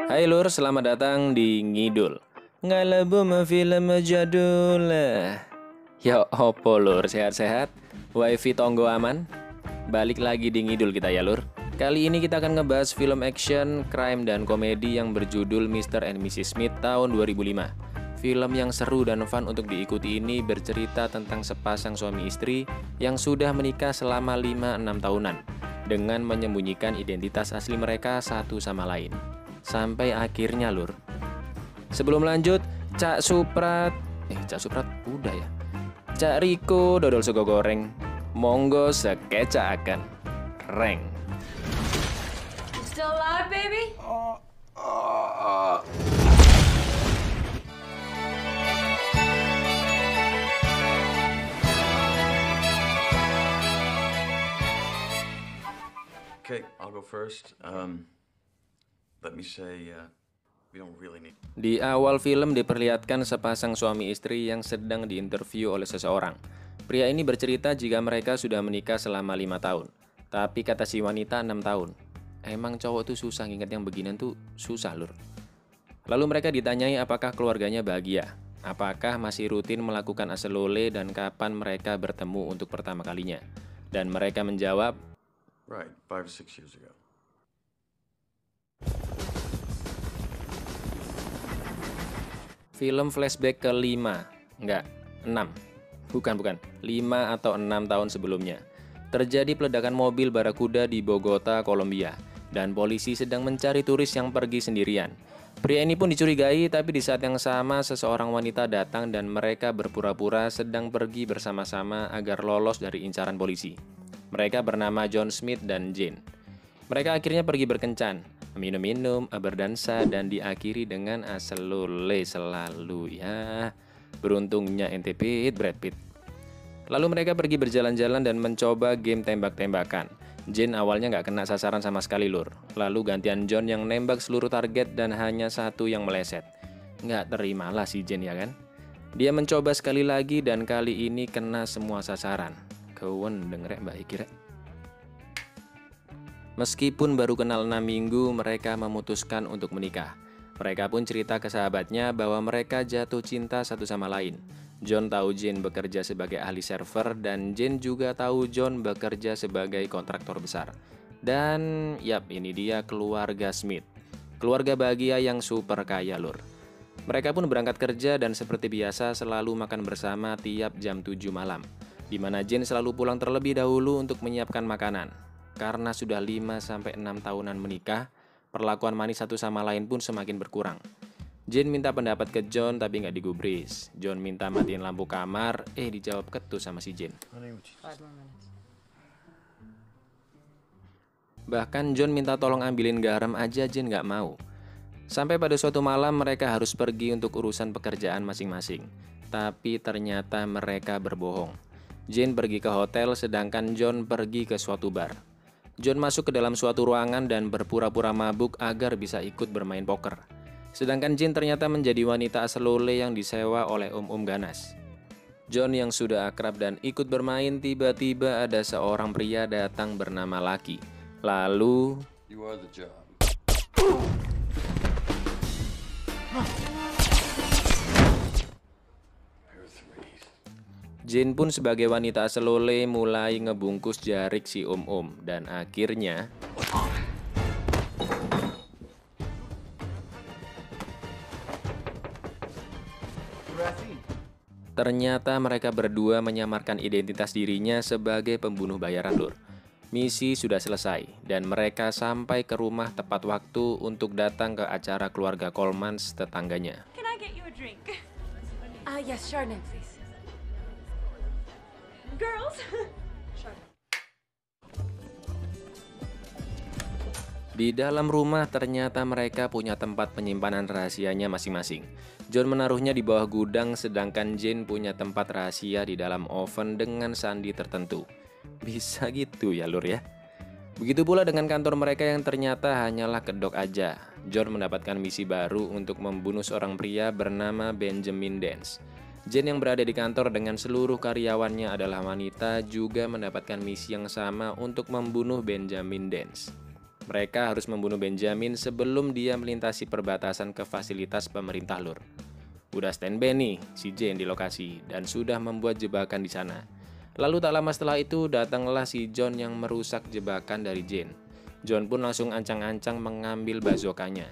Hai Lur, selamat datang di Ngidul. Ngalabu film jadul. Yo opo Lur, sehat-sehat? Wifi tonggo aman? Balik lagi di Ngidul kita ya Lur. Kali ini kita akan ngebahas film action, crime, dan komedi yang berjudul Mr. and Mrs. Smith tahun 2005. Film yang seru dan fun untuk diikuti ini bercerita tentang sepasang suami istri yang sudah menikah selama 5-6 tahunan dengan menyembunyikan identitas asli mereka satu sama lain. Sampai akhirnya Lur. Sebelum lanjut, Cak Suprat udah ya. Cak Riko dodol sego goreng. Monggo sekecaaken. Reng. Still alive, baby? Okay, I'll go first. Let me say, we don't really need. Di awal film diperlihatkan sepasang suami istri yang sedang diinterview oleh seseorang. Pria ini bercerita jika mereka sudah menikah selama 5 tahun. Tapi kata si wanita 6 tahun. Emang cowok tuh susah nginget yang beginian tuh susah Lur. Lalu mereka ditanyai apakah keluarganya bahagia. Apakah masih rutin melakukan aselole dan kapan mereka bertemu untuk pertama kalinya. Dan mereka menjawab, Right, 5 or 6 years ago. film flashback ke 5, enggak, 6. Bukan, 5 atau 6 tahun sebelumnya. Terjadi peledakan mobil Barakuda di Bogota, Kolombia, dan polisi sedang mencari turis yang pergi sendirian. Pria ini pun dicurigai, tapi di saat yang sama seseorang wanita datang dan mereka berpura-pura sedang pergi bersama-sama agar lolos dari incaran polisi. Mereka bernama John Smith dan Jane. Mereka akhirnya pergi berkencan, minum-minum, berdansa, dan diakhiri dengan aselole selalu ya. Beruntungnya ente Pit, Brad Pitt. Lalu mereka pergi berjalan-jalan dan mencoba game tembak-tembakan. Jane awalnya nggak kena sasaran sama sekali Lur. Lalu gantian John yang nembak seluruh target dan hanya satu yang meleset. Nggak terimalah si Jane ya kan. Dia mencoba sekali lagi dan kali ini kena semua sasaran. Kewen dengerek Mbak Ikira. Meskipun baru kenal 6 minggu, mereka memutuskan untuk menikah. Mereka pun cerita ke sahabatnya bahwa mereka jatuh cinta satu sama lain. John tahu Jane bekerja sebagai ahli server dan Jane juga tahu John bekerja sebagai kontraktor besar. Dan yap, ini dia keluarga Smith. Keluarga bahagia yang super kaya Lur. Mereka pun berangkat kerja dan seperti biasa selalu makan bersama tiap jam 7 malam. Di mana Jane selalu pulang terlebih dahulu untuk menyiapkan makanan. Karena sudah 5-6 tahunan menikah, perlakuan manis satu sama lain pun semakin berkurang. Jane minta pendapat ke John tapi nggak digubris. John minta matiin lampu kamar, dijawab ketus sama si Jane. 5 more minutes. Bahkan John minta tolong ambilin garam aja, Jane nggak mau. Sampai pada suatu malam mereka harus pergi untuk urusan pekerjaan masing-masing. Tapi ternyata mereka berbohong. Jane pergi ke hotel sedangkan John pergi ke suatu bar. John masuk ke dalam suatu ruangan dan berpura-pura mabuk agar bisa ikut bermain poker. Sedangkan Jane ternyata menjadi wanita aselole yang disewa oleh om-om ganas. John yang sudah akrab dan ikut bermain, tiba-tiba ada seorang pria datang bernama Lucky. Lalu You are the job. Jane pun sebagai wanita aselole mulai ngebungkus jarik si om-om dan akhirnya ternyata mereka berdua menyamarkan identitas dirinya sebagai pembunuh bayaran Lur. Misi sudah selesai dan mereka sampai ke rumah tepat waktu untuk datang ke acara keluarga Colemans tetangganya. Can I get you a drink? Yes, Chardonnay, please. Girls? Chardonnay. Di dalam rumah ternyata mereka punya tempat penyimpanan rahasianya masing-masing. John menaruhnya di bawah gudang sedangkan Jane punya tempat rahasia di dalam oven dengan sandi tertentu. Bisa gitu ya Lur ya. Begitu pula dengan kantor mereka yang ternyata hanyalah kedok aja. John mendapatkan misi baru untuk membunuh seorang pria bernama Benjamin Dance. Jane yang berada di kantor dengan seluruh karyawannya adalah wanita juga mendapatkan misi yang sama untuk membunuh Benjamin Dance. Mereka harus membunuh Benjamin sebelum dia melintasi perbatasan ke fasilitas pemerintah, Lur. Udah standby nih si Jane di lokasi dan sudah membuat jebakan di sana. Lalu tak lama setelah itu datanglah si John yang merusak jebakan dari Jane. John pun langsung ancang-ancang mengambil bazooka-nya.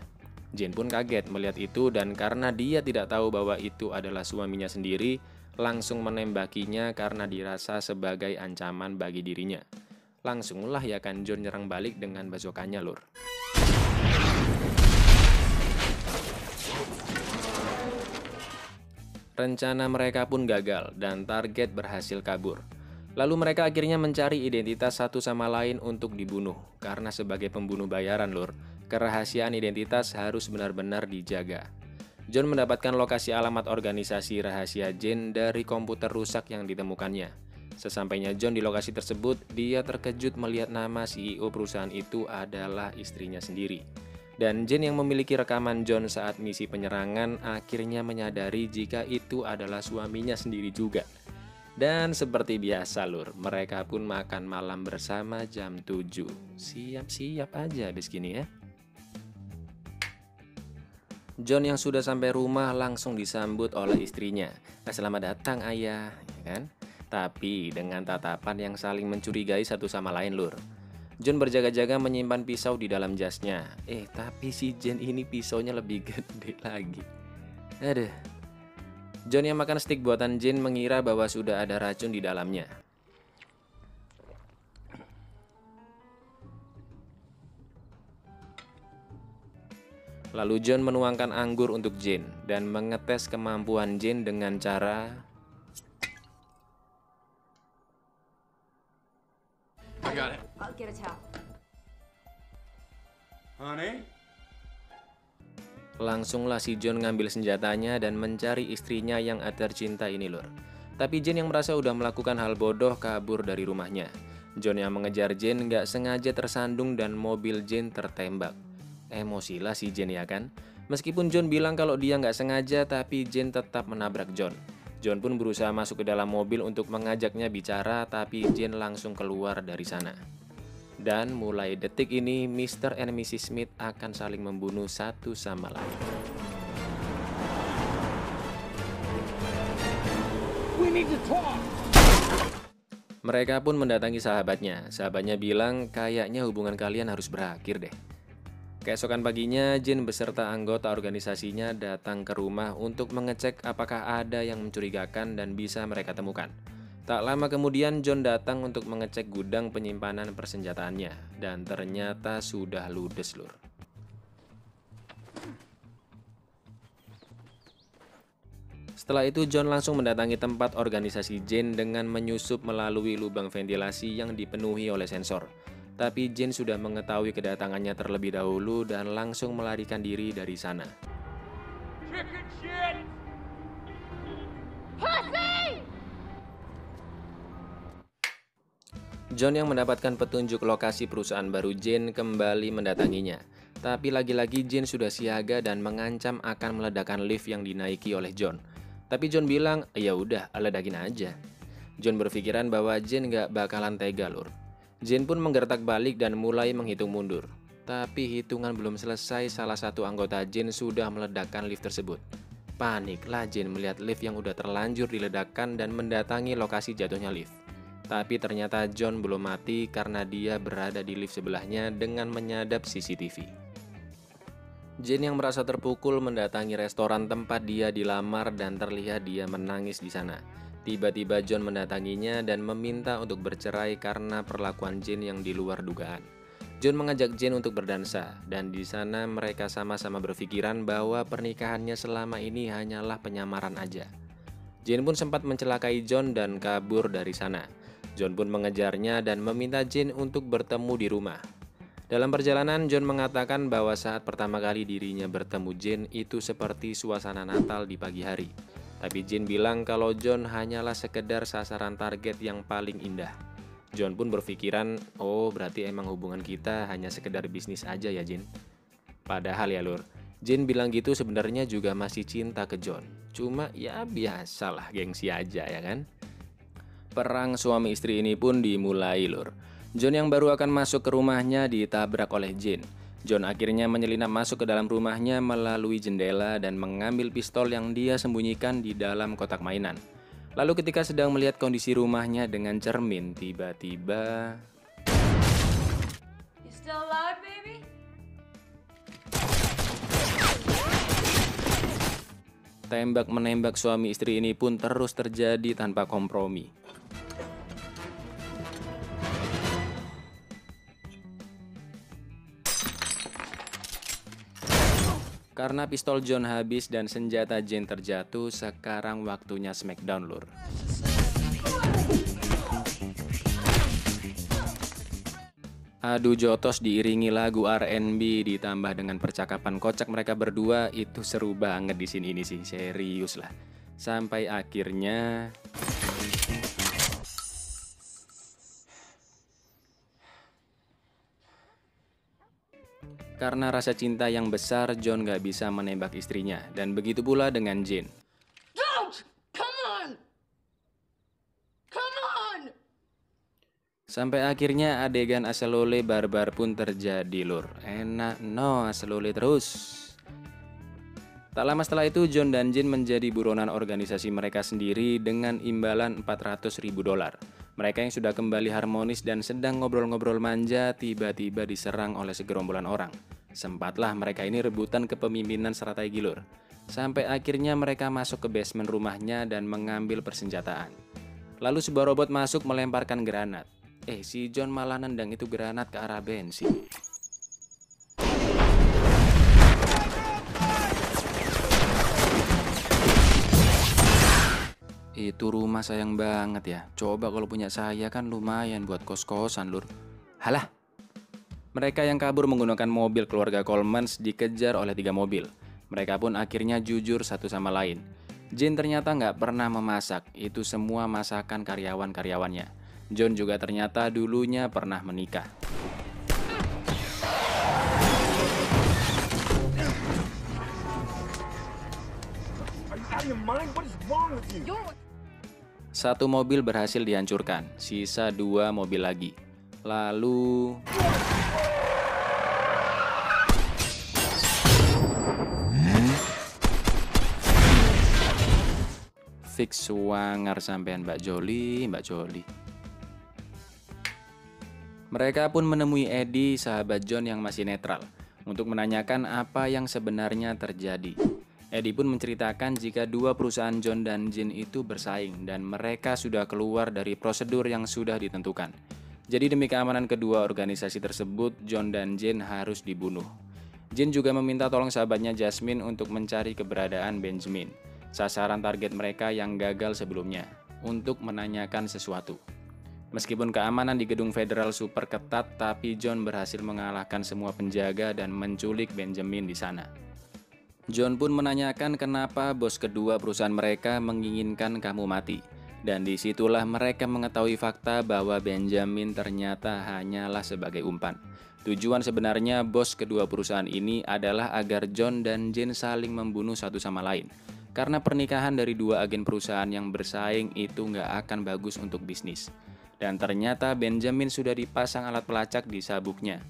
Jane pun kaget melihat itu dan karena dia tidak tahu bahwa itu adalah suaminya sendiri, langsung menembakinya karena dirasa sebagai ancaman bagi dirinya. Langsunglah ya kan John nyerang balik dengan bazooka-nya, Lur. Rencana mereka pun gagal dan target berhasil kabur. Lalu mereka akhirnya mencari identitas satu sama lain untuk dibunuh. Karena sebagai pembunuh bayaran, Lur, kerahasiaan identitas harus benar-benar dijaga. John mendapatkan lokasi alamat organisasi rahasia Jane dari komputer rusak yang ditemukannya. Sesampainya John di lokasi tersebut, dia terkejut melihat nama CEO perusahaan itu adalah istrinya sendiri. Dan Jane yang memiliki rekaman John saat misi penyerangan akhirnya menyadari jika itu adalah suaminya sendiri juga. Dan seperti biasa, Lur, mereka pun makan malam bersama jam 7. Siap-siap aja habis gini ya. John yang sudah sampai rumah langsung disambut oleh istrinya. Selamat datang ayah, ya kan? Tapi dengan tatapan yang saling mencurigai satu sama lain, Lur. John berjaga-jaga menyimpan pisau di dalam jasnya. Tapi si Jane ini pisaunya lebih gede lagi. Aduh. John yang makan stik buatan Jane mengira bahwa sudah ada racun di dalamnya. Lalu John menuangkan anggur untuk Jane dan mengetes kemampuan Jane dengan cara I got it. I'll get a towel. Honey? Langsunglah si John ngambil senjatanya dan mencari istrinya yang tercinta ini, Lur. Tapi Jane yang merasa udah melakukan hal bodoh kabur dari rumahnya. John yang mengejar Jane nggak sengaja tersandung dan mobil Jane tertembak. Emosilah si Jane ya kan? Meskipun John bilang kalau dia nggak sengaja, tapi Jane tetap menabrak John. John pun berusaha masuk ke dalam mobil untuk mengajaknya bicara, tapi Jane langsung keluar dari sana. Dan mulai detik ini, Mr. and Mrs. Smith akan saling membunuh satu sama lain. Mereka pun mendatangi sahabatnya. Sahabatnya bilang, kayaknya hubungan kalian harus berakhir deh. Keesokan paginya, Jane beserta anggota organisasinya datang ke rumah untuk mengecek apakah ada yang mencurigakan dan bisa mereka temukan. Tak lama kemudian, John datang untuk mengecek gudang penyimpanan persenjataannya, dan ternyata sudah ludes, Lur. Setelah itu, John langsung mendatangi tempat organisasi Jane dengan menyusup melalui lubang ventilasi yang dipenuhi oleh sensor. Tapi Jane sudah mengetahui kedatangannya terlebih dahulu dan langsung melarikan diri dari sana. John yang mendapatkan petunjuk lokasi perusahaan baru Jane kembali mendatanginya. Tapi lagi-lagi Jane sudah siaga dan mengancam akan meledakkan lift yang dinaiki oleh John. Tapi John bilang, ya udah, ledakin aja. John berpikiran bahwa Jane nggak bakalan tega, Lur. Jane pun menggertak balik dan mulai menghitung mundur. Tapi hitungan belum selesai, salah satu anggota Jane sudah meledakkan lift tersebut. Paniklah Jane melihat lift yang udah terlanjur diledakkan dan mendatangi lokasi jatuhnya lift. Tapi ternyata John belum mati karena dia berada di lift sebelahnya dengan menyadap CCTV. Jane yang merasa terpukul mendatangi restoran tempat dia dilamar dan terlihat dia menangis di sana. Tiba-tiba John mendatanginya dan meminta untuk bercerai karena perlakuan Jane yang di luar dugaan. John mengajak Jane untuk berdansa dan di sana mereka sama-sama berpikiran bahwa pernikahannya selama ini hanyalah penyamaran aja. Jane pun sempat mencelakai John dan kabur dari sana. John pun mengejarnya dan meminta Jane untuk bertemu di rumah. Dalam perjalanan, John mengatakan bahwa saat pertama kali dirinya bertemu Jane itu seperti suasana Natal di pagi hari. Tapi Jane bilang kalau John hanyalah sekedar sasaran target yang paling indah. John pun berpikiran, oh berarti emang hubungan kita hanya sekedar bisnis aja ya Jane. Padahal ya Lur, Jane bilang gitu sebenarnya juga masih cinta ke John. Cuma ya biasalah gengsi aja ya kan. Perang suami istri ini pun dimulai Lur. John yang baru akan masuk ke rumahnya ditabrak oleh Jin. John akhirnya menyelinap masuk ke dalam rumahnya melalui jendela dan mengambil pistol yang dia sembunyikan di dalam kotak mainan. Lalu ketika sedang melihat kondisi rumahnya dengan cermin, tiba-tiba... You still alive, baby? Tembak-menembak suami istri ini pun terus terjadi tanpa kompromi. Karena pistol John habis dan senjata Jane terjatuh, sekarang waktunya smackdown, lur. Adu jotos diiringi lagu R&B ditambah dengan percakapan kocak mereka berdua, itu seru banget di sini ini sih, serius lah. Sampai akhirnya karena rasa cinta yang besar, John gak bisa menembak istrinya, dan begitu pula dengan Jane. Don't! Come on! Come on! Sampai akhirnya adegan aselole barbar pun terjadi, lur. Enak no, aselole terus. Tak lama setelah itu, John dan Jane menjadi buronan organisasi mereka sendiri dengan imbalan $400.000. Mereka yang sudah kembali harmonis dan sedang ngobrol-ngobrol manja, tiba-tiba diserang oleh segerombolan orang. Sempatlah mereka ini rebutan kepemimpinan strategi, lur. Sampai akhirnya mereka masuk ke basement rumahnya dan mengambil persenjataan. Lalu sebuah robot masuk melemparkan granat. Si John malah nendang itu granat ke arah bensin. Itu rumah sayang banget ya. Coba kalau punya saya kan lumayan buat kos-kosan, lur. Halah. Mereka yang kabur menggunakan mobil keluarga Colemans dikejar oleh 3 mobil. Mereka pun akhirnya jujur satu sama lain. Jane ternyata nggak pernah memasak. Itu semua masakan karyawan-karyawannya. John juga ternyata dulunya pernah menikah. Satu mobil berhasil dihancurkan, sisa 2 mobil lagi. Lalu fix wangar sampean Mbak Joli. Mereka pun menemui Eddie, sahabat John yang masih netral, untuk menanyakan apa yang sebenarnya terjadi. Eddie pun menceritakan jika 2 perusahaan John dan Jane itu bersaing dan mereka sudah keluar dari prosedur yang sudah ditentukan. Jadi demi keamanan kedua organisasi tersebut, John dan Jane harus dibunuh. Jane juga meminta tolong sahabatnya Jasmine untuk mencari keberadaan Benjamin, sasaran target mereka yang gagal sebelumnya, untuk menanyakan sesuatu. Meskipun keamanan di gedung federal super ketat, tapi John berhasil mengalahkan semua penjaga dan menculik Benjamin di sana. John pun menanyakan kenapa bos kedua perusahaan mereka menginginkan kamu mati. Dan disitulah mereka mengetahui fakta bahwa Benjamin ternyata hanyalah sebagai umpan. Tujuan sebenarnya bos kedua perusahaan ini adalah agar John dan Jane saling membunuh satu sama lain. Karena pernikahan dari 2 agen perusahaan yang bersaing itu nggak akan bagus untuk bisnis. Dan ternyata Benjamin sudah dipasang alat pelacak di sabuknya.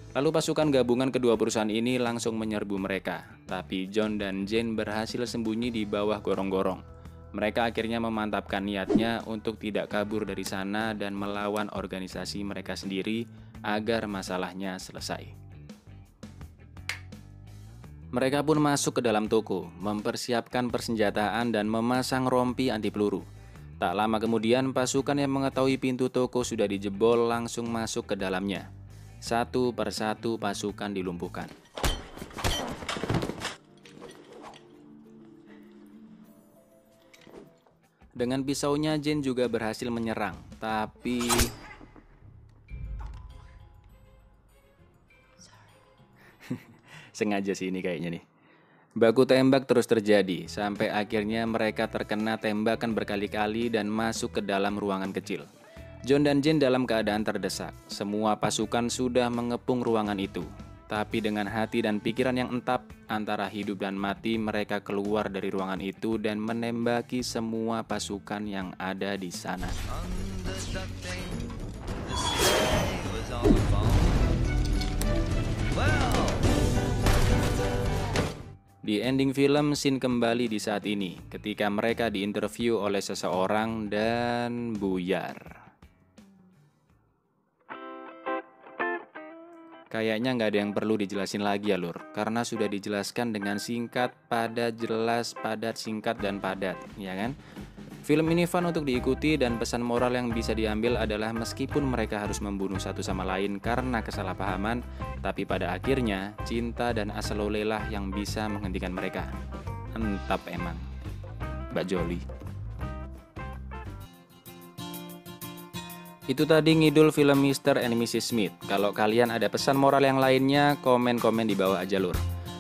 Lalu pasukan gabungan kedua perusahaan ini langsung menyerbu mereka. Tapi John dan Jane berhasil sembunyi di bawah gorong-gorong. Mereka akhirnya memantapkan niatnya untuk tidak kabur dari sana dan melawan organisasi mereka sendiri agar masalahnya selesai. Mereka pun masuk ke dalam toko, mempersiapkan persenjataan dan memasang rompi anti peluru. Tak lama kemudian, pasukan yang mengetahui pintu toko sudah dijebol langsung masuk ke dalamnya. Satu persatu pasukan dilumpuhkan. Dengan pisaunya, Jane juga berhasil menyerang, tapi sengaja sih ini kayaknya nih. Baku tembak terus terjadi, sampai akhirnya mereka terkena tembakan berkali-kali dan masuk ke dalam ruangan kecil. John dan Jane dalam keadaan terdesak. Semua pasukan sudah mengepung ruangan itu. Tapi dengan hati dan pikiran yang entap, antara hidup dan mati, mereka keluar dari ruangan itu dan menembaki semua pasukan yang ada di sana. Di ending film, scene kembali di saat ini, ketika mereka diinterview oleh seseorang dan buyar. Kayaknya nggak ada yang perlu dijelasin lagi ya Lur, karena sudah dijelaskan dengan singkat, padat, jelas, padat, singkat, dan padat, ya kan? Film ini fun untuk diikuti dan pesan moral yang bisa diambil adalah meskipun mereka harus membunuh satu sama lain karena kesalahpahaman, tapi pada akhirnya cinta dan asal-ulelah yang bisa menghentikan mereka. Entap emang, Mbak Jolie. Itu tadi ngidul film Mr. and Mrs. Smith. Kalau kalian ada pesan moral yang lainnya, komen-komen di bawah aja Lur.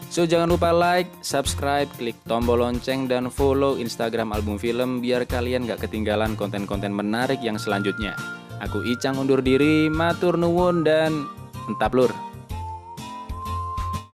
So jangan lupa like, subscribe, klik tombol lonceng, dan follow Instagram Album Film biar kalian gak ketinggalan konten-konten menarik yang selanjutnya. Aku Icang undur diri, matur nuwun, dan entap Lur.